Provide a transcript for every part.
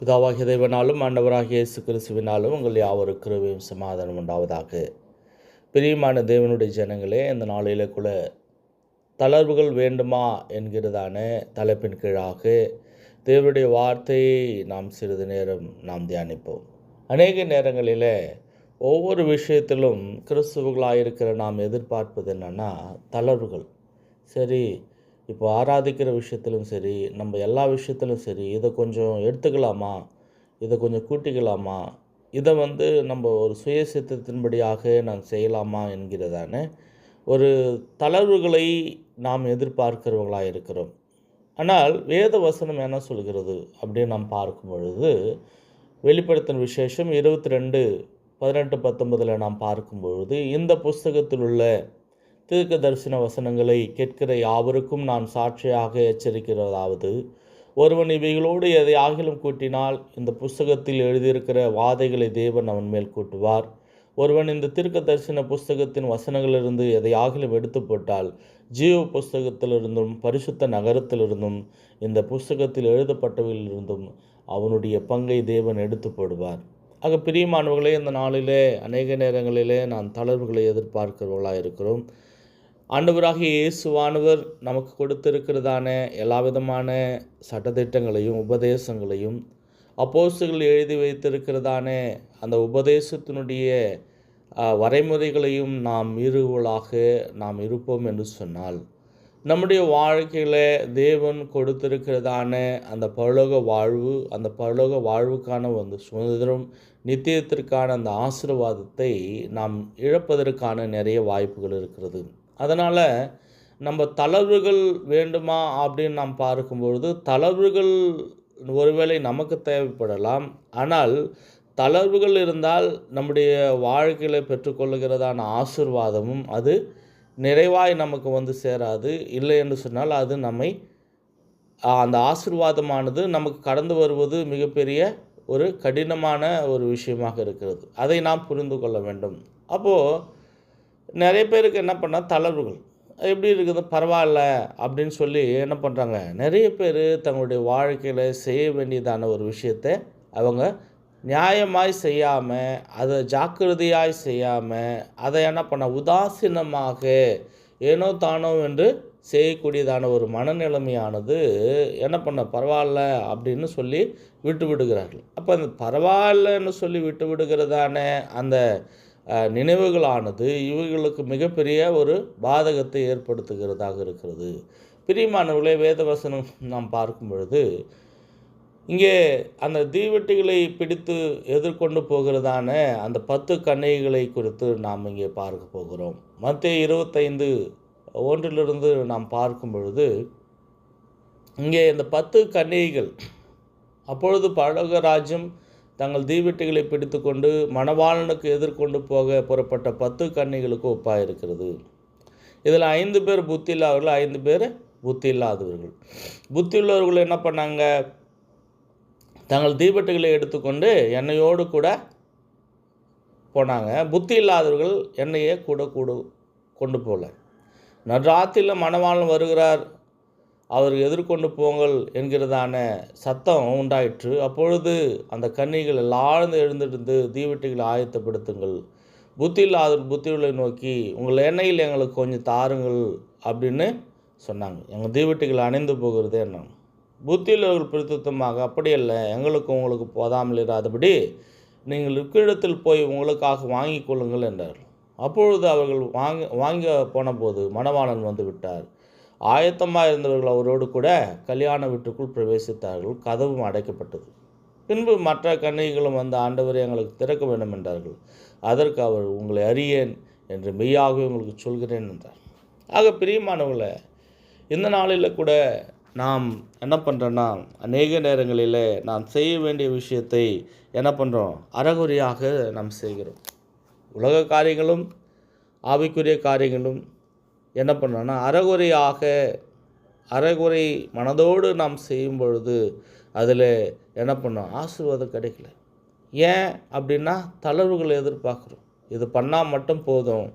பிதாவாகிய தேவனாலும் ஆண்டவராகிய இயேசு கிறிஸ்துவினாலும் உங்கள் யாவரும் கிருபையும் சமாதானம் உண்டாவதாக. பிரியமான தேவனுடைய ஜனங்களே, இந்த நாளிலே கூட தளர்வுகள் வேண்டுமா என்கிறதான தலைப்பின் கீழாக தேவனுடைய வார்த்தையை நாம் சிறிது நேரம் தியானிப்போம். அநேக நேரங்களில் ஒவ்வொரு விஷயத்திலும் கிறிஸ்துவர்களாக நாம் எதிர்பார்ப்பது என்னென்னா தளர்வுகள். சரி, இப்போ ஆராதிக்கிற விஷயத்திலும் சரி, நம்ம எல்லா விஷயத்திலும் சரி, இதை கொஞ்சம் எடுத்துக்கலாமா, இதை கொஞ்சம் கூட்டிக்கலாமா, இதை நம்ம ஒரு சுய சித்தத்தின்படியாக நாம் செய்யலாமா என்கிறதான ஒரு தளர்வுகளை நாம் எதிர்பார்க்கிறவர்களாக இருக்கிறோம். ஆனால் வேத வசனம் என்ன சொல்கிறது அப்படின்னு நாம் பார்க்கும் பொழுது, வெளிப்படுத்தின விசேஷம் 22:18-19 நாம் பார்க்கும் பொழுது, இந்த புஸ்தகத்தில் உள்ள தீர்க்க தரிசன வசனங்களை கேட்கிற யாவருக்கும் நான் சாட்சியாக எச்சரிக்கிறதாவது, ஒருவன் இவைகளோடு எதை ஆகிலும் கூட்டினால் இந்த புஸ்தகத்தில் எழுதியிருக்கிற வாதைகளை தேவன் அவன் மேல் கூட்டுவார். ஒருவன் இந்த தீர்க்க தரிசன புஸ்தகத்தின் வசனங்களிலிருந்து எதை ஆகிலும் எடுத்து போட்டால் ஜீவ புஸ்தகத்திலிருந்தும் பரிசுத்த நகரத்திலிருந்தும் இந்த புஸ்தகத்தில் எழுதப்பட்டவையிலிருந்தும் அவனுடைய பங்கை தேவன் எடுத்து போடுவார். ஆக பிரியமானவர்களே, இந்த நாளிலே அநேக நேரங்களிலே நாம் தளர்வுகளை எதிர்பார்க்கிறவர்களாக இருக்கிறோம். ஆண்டவராகிய இயேசுவானவர் நமக்கு கொடுத்திருக்கிறதான எல்லா விதமான சட்டத்திட்டங்களையும் உபதேசங்களையும் அப்போஸ்தலர்கள் எழுதி வைத்திருக்கிறதான அந்த உபதேசத்தினுடைய வரைமுறைகளையும் நாம் மீறுவர்களாக நாம் இருப்போம் என்று சொன்னால், நம்முடைய வாழ்க்கையில் தேவன் கொடுத்திருக்கிறதான அந்த பரலோக வாழ்வு, அந்த பரலோக வாழ்வுக்கான சுதந்திரம், நித்தியத்திற்கான அந்த ஆசீர்வாதத்தை நாம் இழப்பதற்கான நிறைய வாய்ப்புகள் இருக்கிறது. அதனால் நம்ம தளர்வுகள் வேண்டுமா அப்படின்னு நாம் பார்க்கும்பொழுது, தளர்வுகள் ஒருவேளை நமக்கு தேவைப்படலாம். ஆனால் தளர்வுகள் இருந்தால் நம்முடைய வாழ்க்கையில் பெற்றுக்கொள்ளுகிறதான ஆசீர்வாதமும் அது நிறைவாய் நமக்கு சேராது. இல்லை என்று சொன்னால் அது நம்மை அந்த ஆசீர்வாதமானது நமக்கு கடந்து வருவது மிகப்பெரிய ஒரு கடினமான ஒரு விஷயமாக இருக்கிறது. அதை நாம் புரிந்து கொள்ள வேண்டும். அப்போது நிறைய பேருக்கு என்ன பண்ணால் தளர்வுகள் எப்படி இருக்குது, பரவாயில்ல அப்படின்னு சொல்லி என்ன பண்ணுறாங்க, நிறைய பேர் தங்களுடைய வாழ்க்கையில் செய்ய வேண்டியதான ஒரு விஷயத்தை அவங்க நியாயமாய் செய்யாமல், அதை ஜாக்கிரதையாய் செய்யாமல், அதை என்ன பண்ண உதாசீனமாக ஏனோ தானோ என்று செய்யக்கூடியதான ஒரு மனநிலைமையானது என்ன பண்ண பரவாயில்ல அப்படின்னு சொல்லி விட்டு விடுகிறார்கள். அப்போ அந்த பரவாயில்லன்னு சொல்லி விட்டு விடுகிறதான அந்த நினைவுகளானது இவர்களுக்கு மிகப்பெரிய ஒரு பாதகத்தை ஏற்படுத்துகிறதாக இருக்கிறது. பிரியமானவர்களே, வேதவசனம் நாம் பார்க்கும் பொழுது இங்கே அந்த தீவெட்டிகளை பிடித்து எதிர்கொண்டு போகிறதான அந்த 10 கன்னிகைகளை குறித்து நாம் இங்கே பார்க்க போகிறோம். மத்தேயு 25:1 நாம் பார்க்கும் பொழுது, இங்கே இந்த 10 கன்னிகைகள் அப்பொழுது பரலோக ராஜ்யம் தங்கள் தீவெட்டிகளை பிடித்து கொண்டு மணவாளனுக்கு எதிர்கொண்டு போக புறப்பட்ட 10 கன்னிகளுக்கு ஒப்பாக இருக்கிறது. இதில் 5 பேர் புத்தி இல்லாதவர்கள், 5 பேர் புத்தி இல்லாதவர்கள். புத்தி உள்ளவர்கள் என்ன பண்ணாங்க, தங்கள் தீவெட்டிகளை எடுத்துக்கொண்டு எண்ணெயோடு கூட போனாங்க. புத்தி இல்லாதவர்கள் எண்ணெயை கூட கொண்டு போகல. நடுராத்திரியில் மணவாளன் வருகிறார், அவர் எதிர்கொண்டு போங்கள் என்கிறதான சத்தம் உண்டாயிற்று. அப்பொழுது அந்த கன்னிகள் எல்லாரும் எழுந்திருந்து தீவெட்டிகளை ஆயத்தப்படுத்துங்கள், புத்தி இல்லாத புத்திகளை நோக்கி உங்கள் எண்ணெயில் எங்களுக்கு கொஞ்சம் தாருங்கள் அப்படின்னு சொன்னாங்க. எங்கள் தீவெட்டிகள் அணைந்து போகிறது என்ன. புத்தியுள்ளவர்கள் பிரத்துத்தமாக அப்படியல்ல, எங்களுக்கும் உங்களுக்கு போதாமல் இராதபடி நீங்கள் இருக்கிடத்தில் போய் உங்களுக்காக வாங்கி கொள்ளுங்கள் என்றார்கள். அப்பொழுது அவர்கள் வாங்க போன போது மணவாளன் வந்து விட்டார். ஆயத்தமாக இருந்தவர்கள் அவரோடு கூட கல்யாண வீட்டுக்குள் பிரவேசித்தார்கள். கதவும் அடைக்கப்பட்டது. பின்பு மற்ற கன்னிகைகளும் வந்து, ஆண்டவரே, எங்களுக்கு திறக்க வேண்டும் என்றார்கள். அதற்கு அவர், உங்களை அறியேன் என்று மெய்யாகவே உங்களுக்கு சொல்கிறேன் என்றார். ஆக பிரியமானவர்களே, இந்த நாளில் கூட நாம் என்ன பண்ணுறோன்னா, அநேக நேரங்களில் நாம் செய்ய வேண்டிய விஷயத்தை என்ன பண்ணுறோம், அறகுறையாக நாம் செய்கிறோம். உலக காரியங்களும் ஆவிக்குரிய காரியங்களும் என்ன பண்ணுறோன்னா அறகுறை மனதோடு நாம் செய்யும் பொழுது அதில் என்ன பண்ணோம், ஆசீர்வாதம் கிடைக்கல. ஏன் அப்படின்னா தளர்வுகளை எதிர்பார்க்குறோம். இது பண்ணால் மட்டும் போதும்.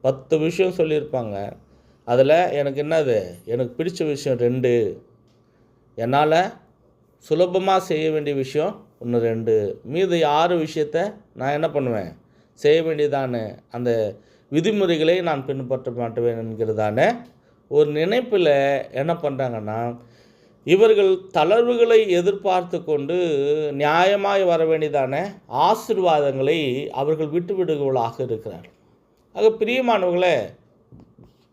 10 விஷயம் சொல்லியிருப்பாங்க, அதில் எனக்கு என்னது, எனக்கு பிடிச்ச விஷயம் 2, என்னால் சுலபமாக செய்ய வேண்டிய விஷயம் 1 2, மீது 6 விஷயத்தை நான் என்ன பண்ணுவேன், செய்ய வேண்டியதான அந்த விதிமுறைகளை நான் பின்பற்ற மாட்டுவேன் என்கிறதான ஒரு நினைப்பில் என்ன பண்ணுறாங்கன்னா, இவர்கள் தளர்வுகளை எதிர்பார்த்து கொண்டு நியாயமாய் வர வேண்டியதான ஆசீர்வாதங்களை அவர்கள் விட்டுவிடுகளாக இருக்கிறார். ஆக பிரியமானவர்களே,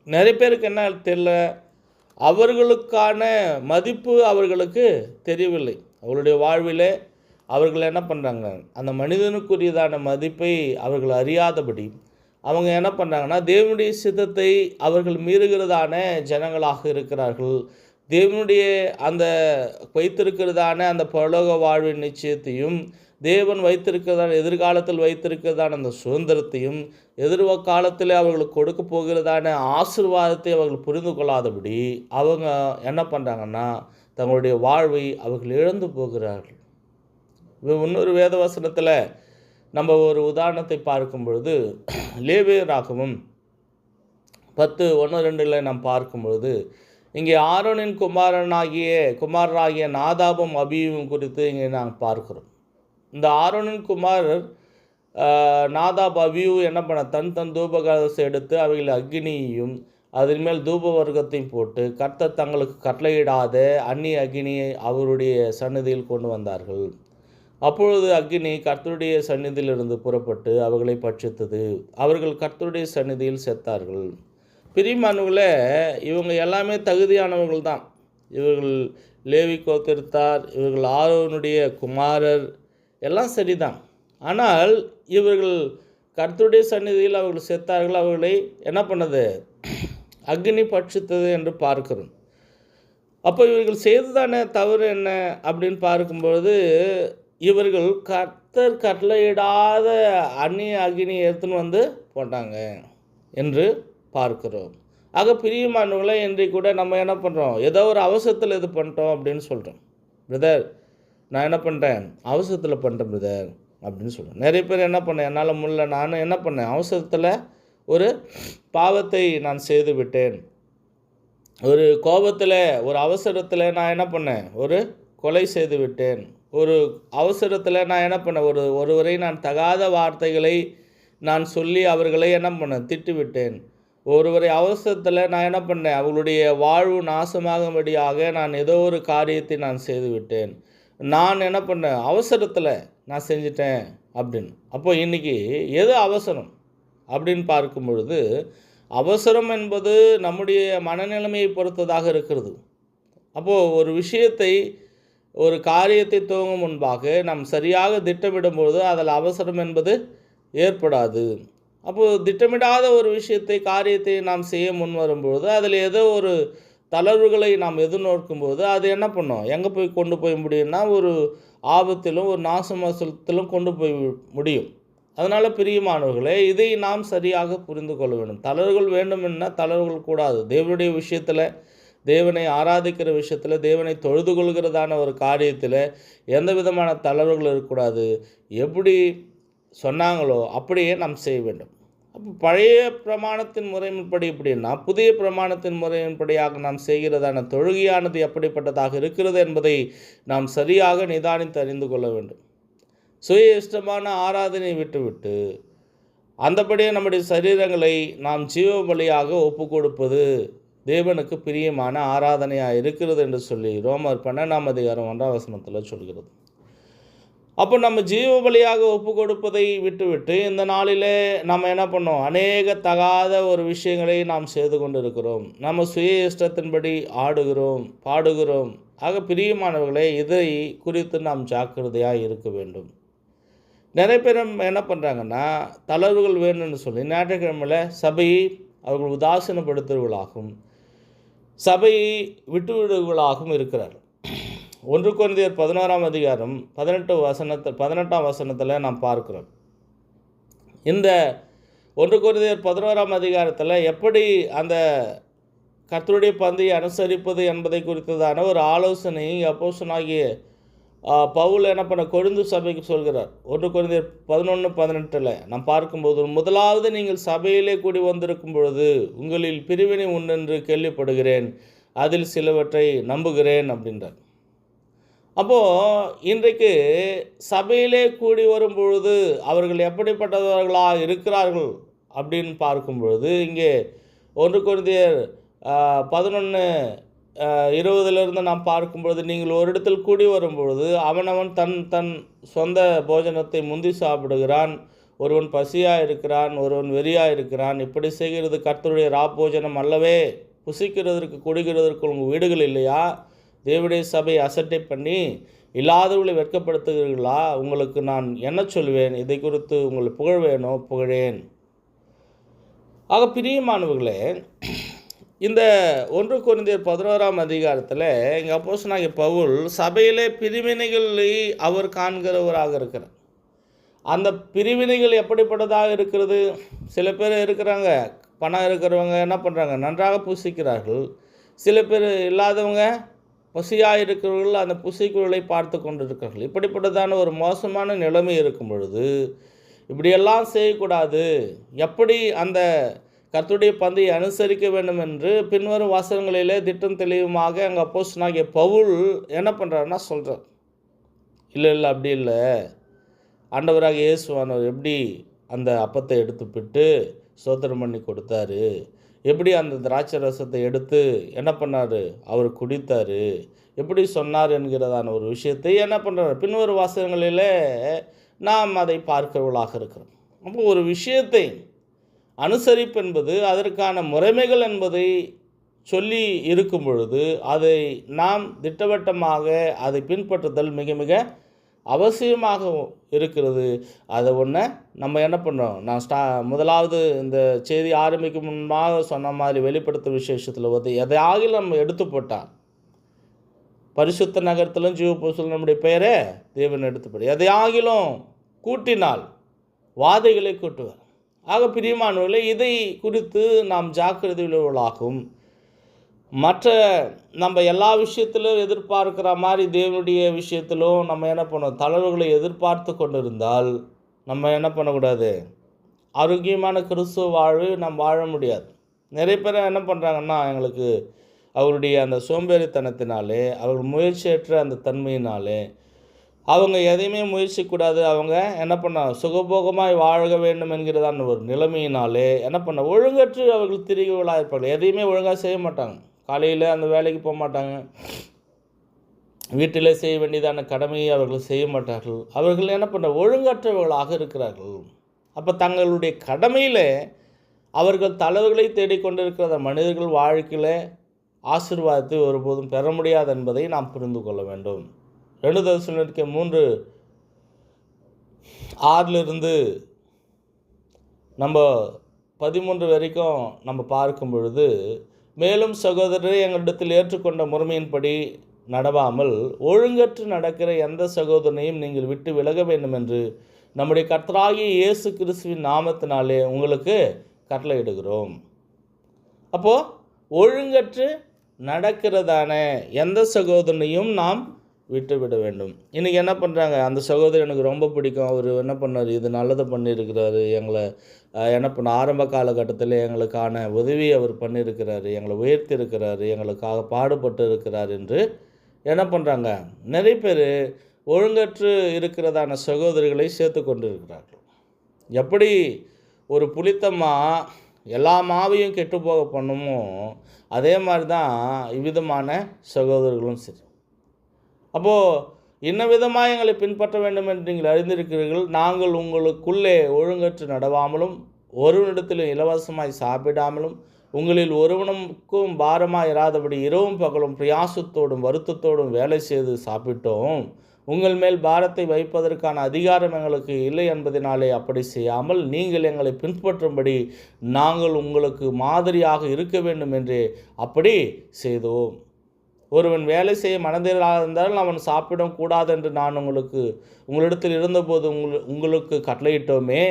நிறைய பேருக்கு என்ன தெரியல, அவர்களுக்கான மதிப்பு அவர்களுக்கு தெரியவில்லை. அவர்களுடைய வாழ்விலே அவர்கள் என்ன பண்ணுறாங்க, அந்த மனிதனுக்குரியதான மதிப்பை அவர்கள் அறியாதபடி அவங்க என்ன பண்ணுறாங்கன்னா, தேவனுடைய சித்தத்தை அவர்கள் மீறுகிறதான ஜனங்களாக இருக்கிறார்கள். தேவனுடைய அந்த வைத்திருக்கிறதான அந்த பரலோக வாழ்வின் நிச்சயத்தையும், தேவன் வைத்திருக்கிறதான எதிர்காலத்தில் வைத்திருக்கிறதான அந்த சுதந்திரத்தையும், எதிர்காலத்தில் அவர்களுக்கு கொடுக்க போகிறதான ஆசீர்வாதத்தை அவர்கள் புரிந்து கொள்ளாதபடி அவங்க என்ன பண்ணுறாங்கன்னா, தங்களுடைய வாழ்வை அவர்கள் இழந்து போகிறார்கள். இன்னொரு வேத வசனத்தில் நம்ம ஒரு உதாரணத்தை பார்க்கும் பொழுது, லேவியராகமம் 10:1-2 நாம் பார்க்கும் பொழுது, இங்கே ஆரோனின் குமாரராகிய நாதாபும் அபியும் குறித்து இங்கே நாங்கள் பார்க்கிறோம். இந்த ஆரோனின் குமாரர் நாதாப் அபியூ என்ன பண்ண, தன் தூபகலசை எடுத்து அவைகள் அக்னியையும் அதன் மேல் தூப வர்க்கத்தையும் போட்டு, கர்த்தர் தங்களுக்கு கட்டளையிடாத அந்நிய அக்னியை அவருடைய சந்நிதியில் கொண்டு வந்தார்கள். அப்பொழுது அக்னி கர்த்தருடைய சந்நிதியிலிருந்து புறப்பட்டு அவர்களை பட்சித்தது. அவர்கள் கர்த்தருடைய சந்நிதியில் செத்தார்கள். பிரியமானவர்களே, இவங்க எல்லாமே தகுதியானவர்கள் தான். இவர்கள் லேவி கோத்திரத்தார், இவர்கள் ஆரோனுடைய குமாரர், எல்லாம் சரிதான். ஆனால் இவர்கள் கர்த்தருடைய சந்நிதியில் அவர்கள் செத்தார்கள். அவர்களை என்ன பண்ணது, அக்னி பட்சித்தது என்று பார்க்கிறோம். அப்போ இவர்கள் செய்ததான தவறு என்ன அப்படின்னு பார்க்கும்பொழுது, இவர்கள் கர்த்தர் கட்டளையிடாத அந்நிய அக்னியை எடுத்துன்னு வந்து போட்டாங்க என்று பார்க்கிறோம். ஆக பிரியமானவர்களே, இன்றைக்கு கூட நம்ம என்ன பண்ணுறோம், ஏதோ ஒரு அவசரத்தில் இது பண்ணிட்டோம் அப்படின்னு சொல்கிறோம். பிரதர், நான் என்ன பண்ணுறேன், அவசரத்தில் பண்ணிட்டேன் பிரதர் அப்படின்னு சொல்கிறேன். நிறைய பேர் என்ன பண்ணேன், என்னால் முடியல, நான் என்ன பண்ணேன், அவசரத்தில் ஒரு பாவத்தை நான் செய்து விட்டேன், ஒரு கோபத்தில், ஒரு அவசரத்தில் நான் என்ன பண்ணேன், ஒரு கொலை செய்து விட்டேன், ஒரு அவசரத்தில் நான் என்ன பண்ணேன், ஒருவரை நான் தகாத வார்த்தைகளை நான் சொல்லி அவர்களை என்ன பண்ணேன், திட்டுவிட்டேன். ஒருவரை அவசரத்தில் நான் என்ன பண்ணேன், அவர்களுடைய வாழ்வு நாசமாகும்படியாக நான் ஏதோ ஒரு காரியத்தை நான் செய்து விட்டேன். நான் என்ன பண்ணேன், அவசரத்தில் நான் செஞ்சிட்டேன் அப்படின்னு. அப்போ இன்றைக்கி எது அவசரம் அப்படின்னு பார்க்கும் பொழுது, அவசரம் என்பது நம்முடைய மனநிலைமையை பொறுத்ததாக இருக்கிறது. அப்போது ஒரு விஷயத்தை, ஒரு காரியத்தை துவங்கும் முன்பாக நாம் சரியாக திட்டமிடும்பொழுது அதில் அவசரம் என்பது ஏற்படாது. அப்போது திட்டமிடாத ஒரு விஷயத்தை, காரியத்தை நாம் செய்ய முன் வரும்பொழுது அதில் ஏதோ ஒரு தளர்வுகளை நாம் எதிர்நோக்கும்போது அது என்ன பண்ணோம், எங்கே போய் கொண்டு போய் முடியும்னா ஒரு ஆபத்திலும் ஒரு நாசமோசத்திலும் கொண்டு போய் முடியும். அதனால் பிரியமானவர்களே, இதை நாம் சரியாக புரிந்து கொள்ள வேண்டும். தளர்வுகள் வேண்டுமென்னா தளர்வுகள் கூடாது. தேவனுடைய விஷயத்தில், தேவனை ஆராதிக்கிற விஷயத்தில், தேவனை தொழுது கொள்கிறதான ஒரு காரியத்தில் எந்த விதமான தளர்வுகள் இருக்கக்கூடாது. எப்படி சொன்னாங்களோ அப்படியே நாம் செய்ய வேண்டும். அப்போ பழைய பிரமாணத்தின் முறையின்படி எப்படின்னா, புதிய பிரமாணத்தின் முறையின்படியாக நாம் செய்கிறதான தொழுகையானது எப்படிப்பட்டதாக இருக்கிறது என்பதை நாம் சரியாக நிதானித்து அறிந்து கொள்ள வேண்டும். சுய இஷ்டமான ஆராதனை விட்டுவிட்டு அந்தபடியே நம்முடைய சரீரங்களை நாம் ஜீவ பலியாக ஒப்பு கொடுப்பது தேவனுக்கு பிரியமான ஆராதனையாக இருக்கிறது என்று சொல்லி ரோமர் 12:1 சொல்கிறது. அப்போ நம்ம ஜீவ பலியாக ஒப்பு கொடுப்பதை விட்டுவிட்டு இந்த நாளிலே நம்ம என்ன பண்ணோம், அநேக தகாத ஒரு விஷயங்களை நாம் செய்து கொண்டு இருக்கிறோம். நம்ம சுய இஷ்டத்தின்படி ஆடுகிறோம், பாடுகிறோம். ஆக பிரியமானவர்களே, இதை குறித்து நாம் ஜாக்கிரதையாக இருக்க வேண்டும். நிறைய பேர் என்ன பண்ணுறாங்கன்னா, தளர்வுகள் வேணும்னு சொல்லி ஞாயிற்றுக்கிழமையில் சபையை அவர்கள் உதாசீனப்படுத்துவர்களாகவும் சபையை விட்டுவிடுவர்களாகவும் இருக்கிறார். 1 கொரிந்தியர் 11:18 வசனத்தில் நாம் பார்க்கிறோம். இந்த 1 கொரிந்தியர் 11 எப்படி அந்த கர்த்தருடைய பந்தியை அனுசரிப்பது என்பதை குறித்ததான ஒரு ஆலோசனை அப்போஸ்தலனாகிய பவுல் என்ன பண்ண கொரிந்து சபைக்கு சொல்கிறார். 1 கொரிந்தியர் 11:18 நாம் பார்க்கும்போது, முதலாவது நீங்கள் சபையிலே கூடி வந்திருக்கும் பொழுது உங்களில் பிரிவினை உண்டென்று கேள்விப்படுகிறேன், அதில் சிலவற்றை நம்புகிறேன் அப்படின்றார். அப்போது இன்றைக்கு சபையிலே கூடி வரும் பொழுது அவர்கள் எப்படிப்பட்டவர்களாக இருக்கிறார்கள் அப்படின்னு பார்க்கும் பொழுது, இங்கே 1 கொரிந்தியர் 11:20 நாம் பார்க்கும்பொழுது, நீங்கள் ஒரு இடத்தில் கூடி வரும்பொழுது அவனவன் தன் தன் சொந்த போஜனத்தை முந்தி சாப்பிடுகிறான், ஒருவன் பசியாக இருக்கிறான், ஒருவன் வெறியாக இருக்கிறான். இப்படி செய்கிறது கர்த்தருடைய ராப்போஜனம் அல்லவே? புசிக்கிறதற்கு குடிக்கிறதற்கு உங்கள் வீடுகள் இல்லையா? தேவனுடைய சபையை அசட்டை பண்ணி இல்லாதவர்களை வெட்கப்படுத்துகிறீர்களா? உங்களுக்கு நான் என்ன சொல்வேன்? இதை குறித்து உங்களை புகழ்வேனோ புகழேன். ஆக பிரியமானவர்களே, இந்த 1 கொரிந்தியர் 11ஆம் அதிகாரத்தில் இங்கே அப்போஸ்தலனாகிய பவுல் சபையிலே பிரிவினைகளை அவர் காண்கிறவராக இருக்கிறார். அந்த பிரிவினைகள் எப்படிப்பட்டதாக இருக்கிறது? சில பேர் இருக்கிறாங்க, பணம் இருக்கிறவங்க என்ன பண்ணுறாங்க, நன்றாக புசிக்கிறார்கள். சில பேர் இல்லாதவங்க பசியாக இருக்கிறவர்கள் அந்த புசிக்குகளை பார்த்து கொண்டு இருக்கிறார்கள். இப்படிப்பட்டதான ஒரு மோசமான நிலைமை இருக்கும் பொழுது இப்படியெல்லாம் செய்யக்கூடாது. எப்படி அந்த கர்த்தருடைய பந்தியை அனுசரிக்க வேண்டும் என்று பின்வரும் வசனங்களிலே திட்டம் தெளிவுமாக அங்கே அப்போஸ்தலனாகிய பவுல் என்ன பண்ணுறாருன்னா சொல்கிறார். இல்லை அப்படி இல்லை, ஆண்டவராக இயேசுவானவர் எப்படி அந்த அப்பத்தை எடுத்துப்பிட்டு ஸ்தோத்திரம் பண்ணி கொடுத்தாரு, எப்படி அந்த திராட்சை ரசத்தை எடுத்து என்ன பண்ணார், அவர் குடித்தார், எப்படி சொன்னார் என்கிறதான ஒரு விஷயத்தை என்ன பண்ணுறாரு பின்வரும் வாசகங்களிலே நாம் அதை பார்க்கிறவர்களாக இருக்கிறோம். அப்போ ஒரு விஷயத்தை அனுசரிப்பு என்பது அதற்கான முறைமைகள் என்பதை சொல்லி இருக்கும் பொழுது அதை நாம் திட்டவட்டமாக அதை பின்பற்றுதல் மிக மிக அவசியமாக இருக்கிறது. அதை ஒன்று நம்ம என்ன பண்ணுறோம், நான் முதலாவது இந்த செய்தி ஆரம்பிக்கும் முன்பாக சொன்ன மாதிரி வெளிப்படுத்தும் விசேஷத்தில் வந்து எதையாகிலும் நம்ம எடுத்து போட்டால் பரிசுத்த நகரத்திலும் ஜீவபுஸ்தகத்திலும் நம்முடைய பெயரை தேவன் எடுத்துப்படும். எதையாகிலும் கூட்டினால் வாதைகளை கூட்டுவார். ஆக பிரியமானவர்களே, இதை குறித்து நாம் ஜாக்கிரதையுள்ளவர்களாகும். மற்ற நம்ம எல்லா விஷயத்திலும் எதிர்பார்க்கிற மாதிரி தேவனுடைய விஷயத்திலும் நம்ம என்ன பண்ணோம், தளர்வுகளை எதிர்பார்த்து கொண்டு இருந்தால் நம்ம என்ன பண்ணக்கூடாது, ஆரோக்கியமான கிறிஸ்துவ வாழ்வு நாம் வாழ முடியாது. நிறைய பேர் என்ன பண்ணுறாங்கன்னா, எங்களுக்கு அவருடைய அந்த சோம்பேறித்தனத்தினாலே, அவர்கள் முயற்சியற்ற அந்த தன்மையினாலே, அவங்க எதையுமே முயற்சிக்கூடாது, அவங்க என்ன பண்ண சுகபோகமாய் வாழ வேண்டும் என்கிறதான ஒரு நிலைமையினாலே என்ன பண்ண ஒழுங்கற்று அவர்கள் திரிவுகளாக இருப்பார்கள். எதையுமே ஒழுங்காக செய்ய மாட்டாங்க. காலையில் அந்த வேலைக்கு போக மாட்டாங்க, வீட்டில் செய்ய வேண்டியதான கடமையை அவர்கள் செய்ய மாட்டார்கள். அவர்கள் என்ன பண்ண ஒழுங்கற்றவர்களாக இருக்கிறார்கள். அப்போ தங்களுடைய கடமையில் அவர்கள் தலைவர்களை தேடிக்கொண்டிருக்கிற மனிதர்கள் வாழ்க்கையில் ஆசீர்வாதத்தை ஒருபோதும் பெற முடியாது என்பதை நாம் புரிந்து கொள்ள வேண்டும். 2 தெசலோனிக்கேயர் 3:6 நம்ம 13 வரைக்கும் நம்ம பார்க்கும் பொழுது, மேலும் சகோதரரை எங்களிடத்தில் ஏற்றுக்கொண்ட முறைமையின்படி நடவாமல் ஒழுங்கற்று நடக்கிற எந்த சகோதரனையும் நீங்கள் விட்டு விலக வேண்டும் என்று நம்முடைய கர்த்தராகிய இயேசு கிறிஸ்துவின் நாமத்தினாலே உங்களுக்கு கட்டளையிடுகிறோம். அப்போது ஒழுங்கற்று நடக்கிறதான எந்த சகோதரனையும் நாம் விட்டுவிட வேண்டும். இன்றைக்கி என்ன பண்ணுறாங்க, அந்த சகோதரர் எனக்கு ரொம்ப பிடிக்கும், அவர் என்ன பண்ணார், இது நல்லதை பண்ணியிருக்கிறாரு, எங்களை என்ன பண்ண ஆரம்ப காலகட்டத்தில் எங்களுக்கான உதவி அவர் பண்ணியிருக்கிறாரு, எங்களை உயர்த்தி இருக்கிறாரு, எங்களுக்காக பாடுபட்டு இருக்கிறார் என்று என்ன பண்ணுறாங்க, நிறைய பேர் ஒழுங்கற்று இருக்கிறதான சகோதரிகளை சேர்த்து கொண்டு இருக்கிறார்கள். எப்படி ஒரு புளித்தம்மா எல்லா மாவையும் கெட்டு போக பண்ணுமோ அதே மாதிரி தான் இவ்விதமான சகோதரர்களும் சரி. அப்போது இன்ன விதமாக எங்களை பின்பற்ற வேண்டும் என்று நீங்கள் அறிந்திருக்கிறீர்கள். நாங்கள் உங்களுக்குள்ளே ஒழுங்கற்று நடவாமலும் ஒருவனிடத்திலும் இலவசமாய் சாப்பிடாமலும் உங்களில் ஒருவனுக்கும் பாரமாக இராதபடி இரவும் பகலும் பிரயாசத்தோடும் வருத்தத்தோடும் வேலை செய்து சாப்பிட்டோம். உங்கள் மேல் பாரத்தை வைப்பதற்கான அதிகாரம் எங்களுக்கு இல்லை என்பதனாலே அப்படி செய்யாமல் நீங்கள் எங்களை பின்பற்றும்படி நாங்கள் உங்களுக்கு மாதிரியாக இருக்க வேண்டும் என்று அப்படி செய்தோம். ஒருவன் வேலை செய்ய மனதிலாக இருந்தால் அவன் சாப்பிடக்கூடாது என்று நான் உங்களிடத்தில் இருந்தபோது உங்களுக்கு கட்டளையிட்டோமே.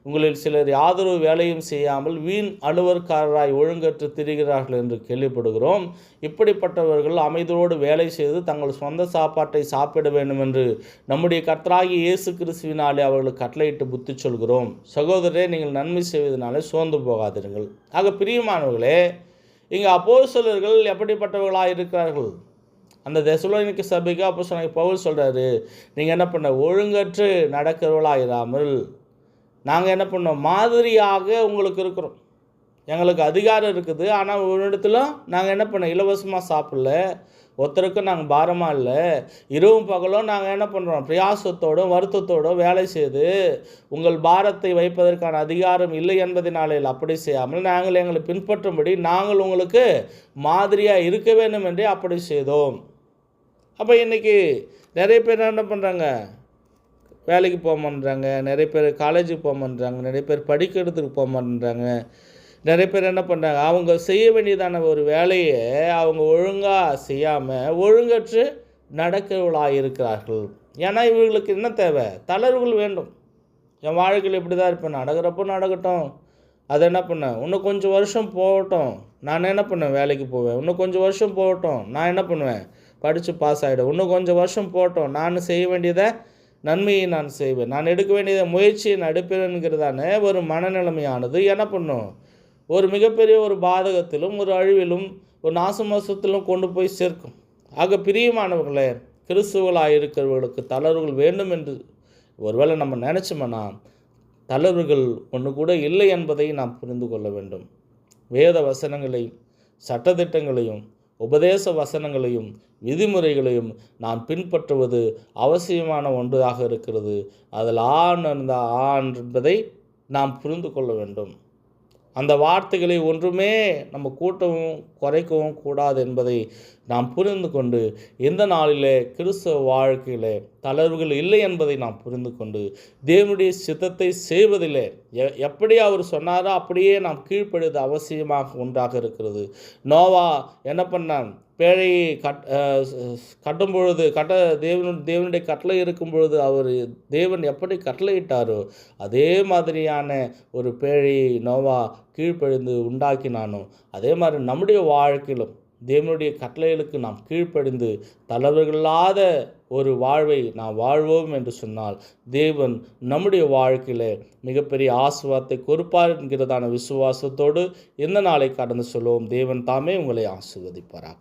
உங்களில் சிலர் யாதொரு வேலையும் செய்யாமல் வீண் அலுவற்காரராய் ஒழுங்கற்று திரிகிறார்கள் என்று கேள்விப்படுகிறோம். இப்படிப்பட்டவர்கள் அமைதியோடு வேலை செய்து தங்கள் சொந்த சாப்பாட்டை சாப்பிட வேண்டும் என்று நம்முடைய கர்த்தராகிய இயேசு கிறிஸ்துவினாலே அவர்களுக்கு கட்டளையிட்டு புத்தி சொல்கிறோம். சகோதரரே, நீங்கள் நன்மை செய்வதனாலே சோர்ந்து போகாதீர்கள். ஆக பிரியமானவர்களே, இங்கே அப்போஸ்தலர்கள் எப்படிப்பட்டவர்களாக இருக்கிறார்கள், அந்த தெசலோனிக்க சபைக்கு அப்போஸ்தலனாகிய பவுல் சொல்கிறாரு, நீங்கள் என்ன பண்ண ஒழுங்கற்று நடக்கிறவர்களாயிராமல் நாங்கள் என்ன பண்ணோம், மாதிரியாக உங்களுக்கு இருக்கிறோம். எங்களுக்கு அதிகாரம் இருக்குது, ஆனால் ஒரு இடத்துல நாங்கள் என்ன பண்ணோம், இலவசமாக சாப்பிடல, ஒருத்தருக்கும் நாங்கள் பாரமாக இல்லை, இரவும் பகலும் நாங்கள் என்ன பண்ணுறோம், பிரயாசத்தோடும் வருத்தத்தோடும் வேலை செய்து உங்கள் பாரத்தை வைப்பதற்கான அதிகாரம் இல்லை என்பதனாலே அப்படி செய்யாமல் நாங்கள் எங்களை பின்பற்றும்படி நாங்கள் உங்களுக்கு மாதிரியாக இருக்க வேண்டும் என்றே அப்படி செய்தோம். அப்போ இன்றைக்கி நிறைய பேர் என்ன பண்ணுறாங்க, வேலைக்கு போக மாட்டேறாங்க, நிறைய பேர் காலேஜுக்கு போக மாட்டேறாங்க, நிறைய பேர் படிக்கிறதுக்கு போக மாட்டேறாங்க, நிறைய பேர் என்ன பண்ணுறாங்க, அவங்க செய்ய வேண்டியதான ஒரு வேலையை அவங்க ஒழுங்காக செய்யாமல் ஒழுங்கற்று நடக்கிறவர்களாக இருக்கிறார்கள். ஏன்னா இவர்களுக்கு என்ன தேவை, தளர்வுகள் வேண்டும். என் வாழ்க்கையில் இப்படி தான் இருப்பேன், நடக்கிறப்போ நடக்கட்டும், அதை என்ன பண்ணேன், இன்னும் கொஞ்சம் வருஷம் போகட்டும், நான் என்ன பண்ணுவேன், வேலைக்கு போவேன், இன்னும் கொஞ்சம் வருஷம் போகட்டும், நான் என்ன பண்ணுவேன், படித்து பாஸ் ஆகிடும், இன்னும் கொஞ்சம் வருஷம் போகட்டும், நான் செய்ய வேண்டியதை நன்மையை நான் செய்வேன், நான் எடுக்க வேண்டியதை முயற்சியை நான் எடுப்பேன்கிறதான ஒரு மனநிலைமையானது என்ன பண்ணும், ஒரு மிகப்பெரிய ஒரு பாதகத்திலும் ஒரு அழிவிலும் ஒரு நாசமோசத்திலும் கொண்டு போய் சேர்க்கும். ஆக பிரியமானவர்களே, கிறிஸ்துவர்களாக இருக்கிறவர்களுக்கு தளர்வுகள் வேண்டும் என்று ஒருவேளை நம்ம நினச்சோம்னா தளர்வுகள் ஒன்று கூட இல்லை என்பதை நாம் புரிந்து கொள்ள வேண்டும். வேத வசனங்களையும் சட்டத்திட்டங்களையும் உபதேச வசனங்களையும் விதிமுறைகளையும் நான் பின்பற்றுவது அவசியமான ஒன்றாக இருக்கிறது. அதில் ஆண் இருந்தால் ஆண் என்பதை நாம் புரிந்து கொள்ள வேண்டும். அந்த வார்த்தைகளை ஒன்றுமே நம்ம கூட்டவும் குறைக்கவும் கூடாது என்பதை நாம் புரிந்து கொண்டு இந்த நாளிலே கிறிஸ்தவ வாழ்க்கையிலே தளர்வுகள் இல்லை என்பதை நாம் புரிந்து கொண்டு தேவனுடைய சித்தத்தை செய்வதில்லை எப்படி அவர் சொன்னாரோ அப்படியே நாம் கீழ்ப்படுவது அவசியமாக ஒன்றாக இருக்கிறது. நோவா என்ன பண்ணான், பேழையை கட்டும் பொழுது தேவனுடைய கட்டளை இருக்கும் பொழுது அவர் தேவன் எப்படி கட்டளையிட்டாரோ அதே மாதிரியான ஒரு பேழையை நோவா கீழ்ப்படிந்து உண்டாக்கினானோ அதே மாதிரி நம்முடைய வாழ்க்கையிலும் தேவனுடைய கட்டளைகளுக்கு நாம் கீழ்ப்படிந்து தளர்வுகளில்லாத ஒரு வாழ்வை நாம் வாழ்வோம் என்று சொன்னால் தேவன் நம்முடைய வாழ்க்கையில் மிகப்பெரிய ஆசீர்வாதத்தை கொடுப்பார் என்கிறதான விசுவாசத்தோடு இந்த நாளை கடந்து சொல்லுவோம். தேவன் தாமே உங்களை ஆசீர்வதிப்பாராக.